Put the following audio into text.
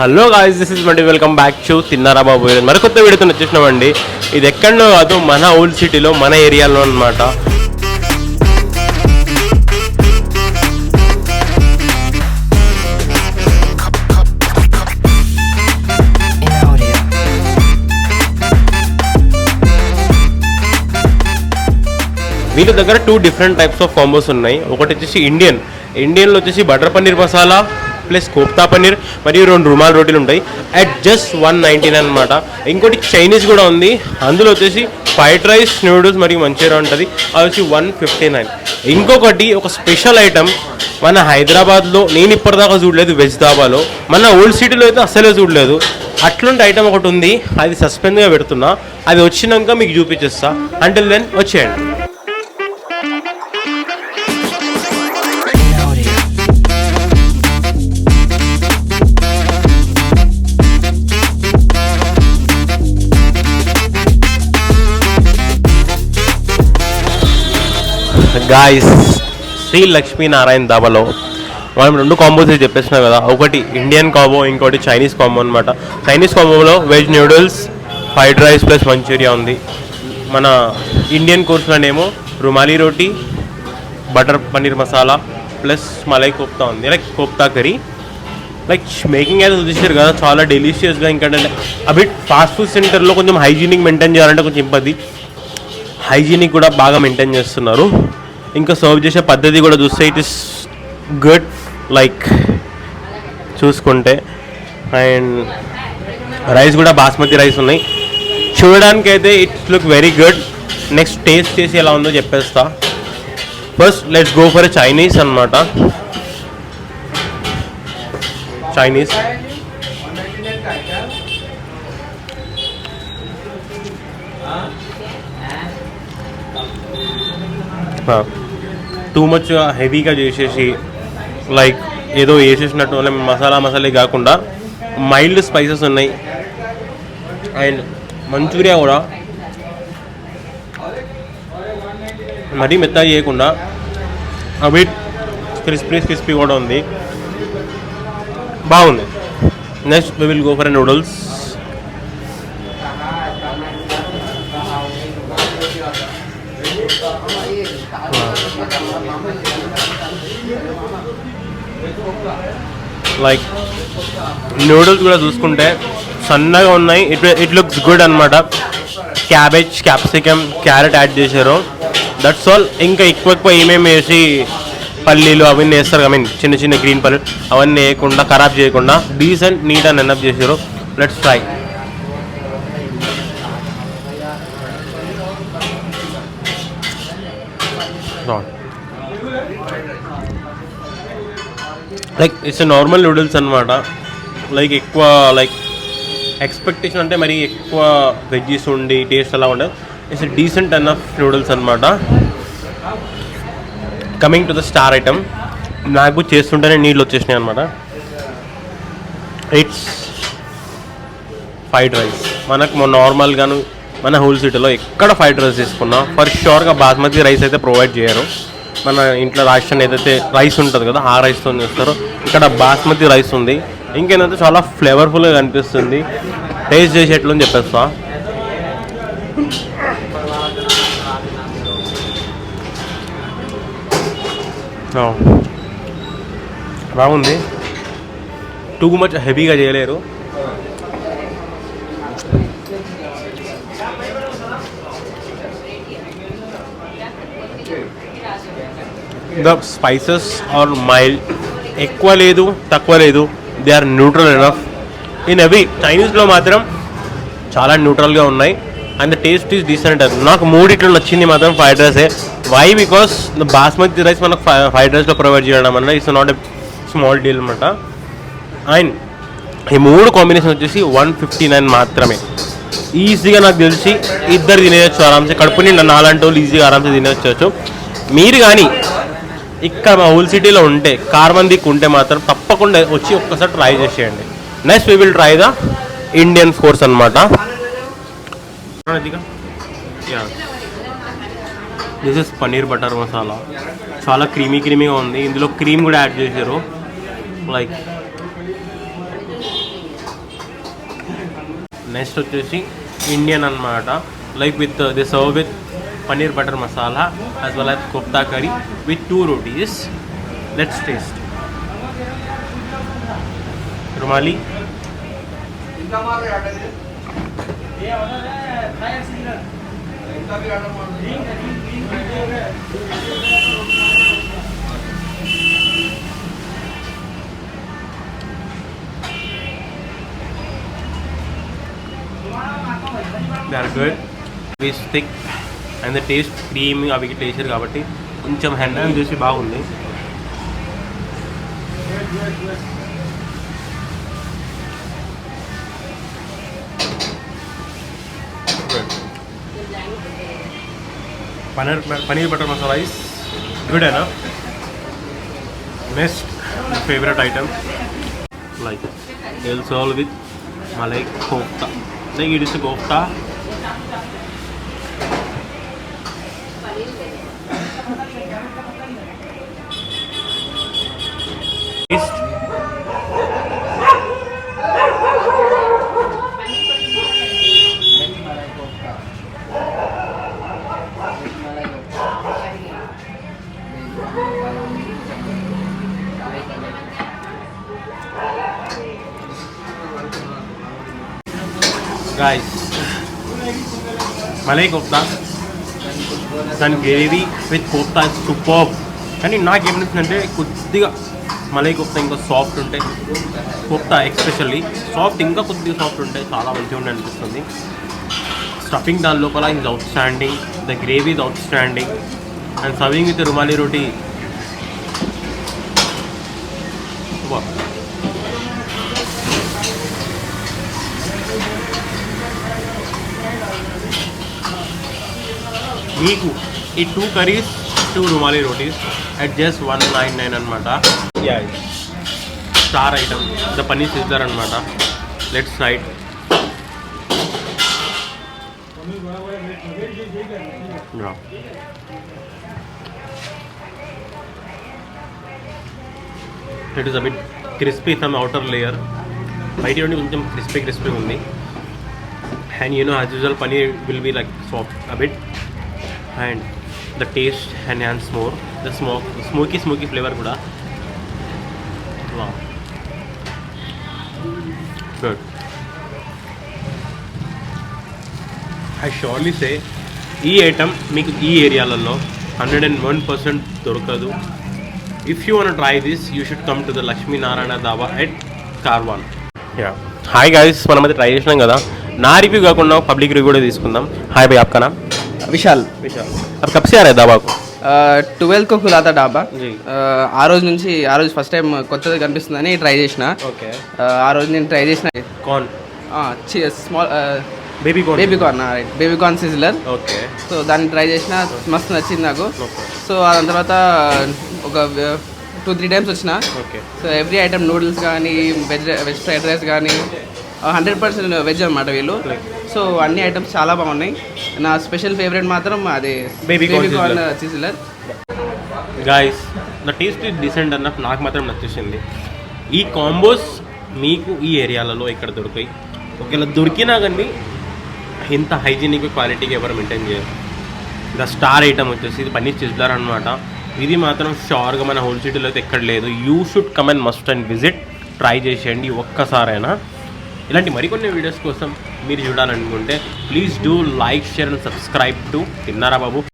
Hello guys, this is mandi. Welcome back to తిన్నారా బాబు. మరికొత్త వీడియోతో వచ్చేసినామండి. ఇది ఎక్కడో కాదు, మన ఓల్డ్ సిటీలో, మన ఏరియాలో అనమాట. వీళ్ళ దగ్గర 2 డిఫరెంట్ టైప్స్ ఆఫ్ కాంబోస్ ఉన్నాయి. ఒకటి వచ్చేసి ఇండియన్లో వచ్చేసి బటర్ పన్నీర్ మసాలా ప్లస్ కోప్తా పన్నీర్ మరియు 2 రుమాల్ రోటీలు ఉంటాయి అట్ జస్ట్ 199 అనమాట. ఇంకోటి చైనీస్ కూడా ఉంది. అందులో వచ్చేసి ఫ్రైడ్ రైస్, నూడిల్స్ మరియు మంచూరియా ఉంటుంది. అది వచ్చి 159. ఇంకొకటి ఒక స్పెషల్ ఐటమ్ మన హైదరాబాద్లో నేను ఇప్పటిదాకా చూడలేదు, వెజ్ దాబాలో. మన ఓల్డ్ సిటీలో అయితే అస్సలే చూడలేదు. అట్లాంటి ఐటమ్ ఒకటి ఉంది, అది సస్పెన్స్గా పెడుతున్నా. అది వచ్చినాక మీకు చూపించేస్తా. అంటిల్ దెన్ వచ్చేయండి. గాయస్, శ్రీ లక్ష్మీనారాయణ దాబాలో మనం 2 కాంబోస్ చెప్పేసినా కదా. ఒకటి ఇండియన్ కాంబో, ఇంకోటి చైనీస్ కాంబో అనమాట. చైనీస్ కాంబోలో veg noodles, fried rice plus Manchuria ఉంది. మన ఇండియన్ కోర్స్లోనేమో రుమాలి రోటీ, బటర్ పన్నీర్ మసాలా ప్లస్ మలై కోప్తా ఉంది, like kofta curry. Like making అయితే చూసారు కదా, చాలా డెలిషియస్గా. ఇంకా అవి ఫాస్ట్ ఫుడ్ సెంటర్లో కొంచెం హైజీనిక్ మెయింటైన్ చేయాలంటే కొంచెం ఇబ్బంది. హైజీనిక్ కూడా బాగా మెయింటైన్ చేస్తున్నారు. ఇంకా సర్వ్ చేసే పద్ధతి కూడా చూస్తే ఇట్ ఇస్ గుడ్, లైక్ చూసుకుంటే. అండ్ రైస్ కూడా బాస్మతి రైస్ ఉన్నాయి. చూడడానికి అయితే it's look very good. Next taste చేసి ఎలా ఉందో చెప్పేస్తా. First let's go for Chinese అనమాట. చైనీస్ టూ మచ్ హెవీగా చేసేసి లైక్ ఏదో వేసేసినట్టు మసాలా కాకుండా మైల్డ్ స్పైసెస్ ఉన్నాయి. అండ్ మంచూరియా కూడా మరీ మెత్తగా చేయకుండా అవి క్రిస్పీ కూడా ఉంది, బాగుంది. Next we will go for noodles. Like noodles కూడా చూసుకుంటే సన్నగా ఉన్నాయి. ఇట్ లుక్స్ గుడ్ అనమాట. క్యాబేజ్, క్యాప్సికమ్, క్యారెట్ యాడ్ చేశారు, దట్స్ ఆల్. ఇంకా ఎక్కువ ఏమేమి వేసి పల్లీలు అవన్నీ వేస్తారు, ఐ మీన్ చిన్న చిన్న గ్రీన్ పల్లీలు అవన్నీ వేయకుండా, ఖరాబ్ చేయకుండా డీసెంట్ నీట్ అండ్ ఎనఫ్ చేశారు. Let's try. Like it's normal noodles అనమాట. లైక్ ఎక్కువ లైక్ ఎక్స్పెక్టేషన్ అంటే మరి ఎక్కువ వెజ్జీస్ ఉండి టేస్ట్ అలా ఉండదు. ఇట్స్ డీసెంట్ ఎనఫ్ నూడిల్స్ అనమాట. Coming to the star item, నాకు చేస్తుంటేనే నీళ్ళు వచ్చేసినాయి అనమాట. It's fried rice. మనకు నార్మల్గాను మన హోల్ సిటీలో ఎక్కడ ఫ్రైడ్ రైస్ తీసుకున్నా ఫర్ షూర్గా బాస్మతి రైస్ అయితే ప్రొవైడ్ చేయరు. మన ఇంట్లో రేషన్ ఏదైతే రైస్ ఉంటుంది కదా, ఆ రైస్తో చేస్తారు. ఇక్కడ బాస్మతి రైస్ ఉంది. ఇంకేంటంటే చాలా ఫ్లేవర్ఫుల్గా కనిపిస్తుంది. టేస్ట్ చేసేట్లు అని చెప్పేస్తా. బాగుంది. టూ మచ్ హెవీగా చేయలేరు. ద స్పైసెస్ ఆర్ మైల్డ్, ఎక్కువ లేదు తక్కువ లేదు, they are neutral enough. In అవి చైనీస్లో మాత్రం చాలా న్యూట్రల్గా ఉన్నాయి. And the taste is decent. నాకు మూడిట్లో నచ్చింది మాత్రం ఫ్రైడ్ రైసే. Why? Because the basmati rice మనకు ఫ్రైడ్ రైస్లో ప్రొవైడ్ చేయడం అన్న it's not a small deal అనమాట. అండ్ ఈ 3 కాంబినేషన్ వచ్చేసి 159 మాత్రమే. ఈజీగా నాకు తెలిసి 2 తినేయచ్చు ఆరామ్సే. కడుపు నిండా 4 వాళ్ళు ఈజీగా ఆరామ్సే తినేయచ్చు. మీరు కానీ ఇక్కడ మా హోల్ సిటీలో ఉంటే, కార్మందికి ఉంటే మాత్రం తప్పకుండా వచ్చి ఒక్కసారి ట్రై చేసేయండి. Next we will try the Indian course అనమాట. This is paneer butter masala. చాలా క్రీమీగా ఉంది. ఇందులో క్రీమ్ కూడా యాడ్ చేశారు. లైక్ నెక్స్ట్ వచ్చేసి ఇండియన్ అన్నమాట. Like with the serve with paneer butter masala as well as kofta curry with 2 rotis. Let's taste. Rumali they are good, very thick and the taste creamy అవి టేస్ట్ కాబట్టి కొంచెం హ్యాండ్ చేసి బాగుంది. Paneer butter masala is good enough. Next, my favorite item, like they'll serve with malai kofta. Like it is a kofta. Taste. Guys, malai kofta, దాని gravy with kofta superb. కానీ నాకు ఏమనిపిస్తుందంటే కొద్దిగా మలై కోఫ్తా ఇంకా సాఫ్ట్ ఉంటాయి, కోఫ్తా ఎక్స్పెషల్లీ సాఫ్ట్ ఇంకా కొద్దిగా సాఫ్ట్ ఉంటాయి, చాలా మంచిగా ఉండే అనిపిస్తుంది. స్టఫింగ్ దాని లోపల is outstanding, the gravy is outstanding and serving with rumali roti. మీకు ఈ 2 curries 2 rumali rotis at just 199 అనమాట. Star item the paneer sizzler అనమాట. Let's right. It is a bit crispy from outer layer. బయట నుండి కొంచెం క్రిస్పీ ఉంది. And you know as usual paneer will be like soft a bit and the taste enhance more, the smoky flavor kuda. Wow, good. I surely say ee item meeku ee arealallo 101% dorukadu. If you want to try this, you should come to the Lakshmi Narayana Dhaba at Karwan. Yeah, hi guys, మనమైతే try చేసినాం కదా. నా review కాకుండా public review కూడా తీసుకుందాం. Hi भाई, आपका नाम? विशाल. अब कब से आ रहे ढाबा को? 12 को खुला था ढाबा. ఆ రోజు ఫస్ట్ టైం కొత్తది కనిపిస్తుందని ట్రై చేసిన. ఓకే. ఆ రోజు నేను ట్రై చేసిన corn small baby corn right, baby corn sizzler. Okay. So దాన్ని ట్రై చేసిన, మస్తు నచ్చింది నాకు. సో దాని తర్వాత ఒక 2-3 టైమ్స్ వచ్చిన. Okay. So every item noodles కానీ వెజ్ ఫ్రైడ్ రైస్ కానీ 100% వెజ్ అనమాట వీళ్ళు. సో అన్ని ఐటమ్స్ చాలా బాగున్నాయి. నా స్పెషల్ ఫేవరెట్ మాత్రం అదే baby corn sizzler. Guys, the taste is decent అన్న, నాకు మాత్రం నచ్చేసింది. ఈ కాంబోస్ మీకు ఈ ఏరియాలలో ఇక్కడ దొరికాయి. ఒకవేళ దొరికినా కానీ ఇంత హైజీనిక్ క్వాలిటీకి ఎవరు మెయింటైన్ చేయరు. ద స్టార్ ఐటమ్ వచ్చేసి ఇది పన్నీర్ సిజ్లర్ అనమాట. ఇది మాత్రం షూర్గా మన హోల్ సిటీలో అయితే ఎక్కడ లేదు. You should come and must and visit. Try చేసేయండి ఒక్కసారైనా. ఇలాంటి మరికొన్ని వీడియోస్ కోసం మీరు చూడాలనుకుంటే please do like, share and subscribe to తిన్నారా బాబు.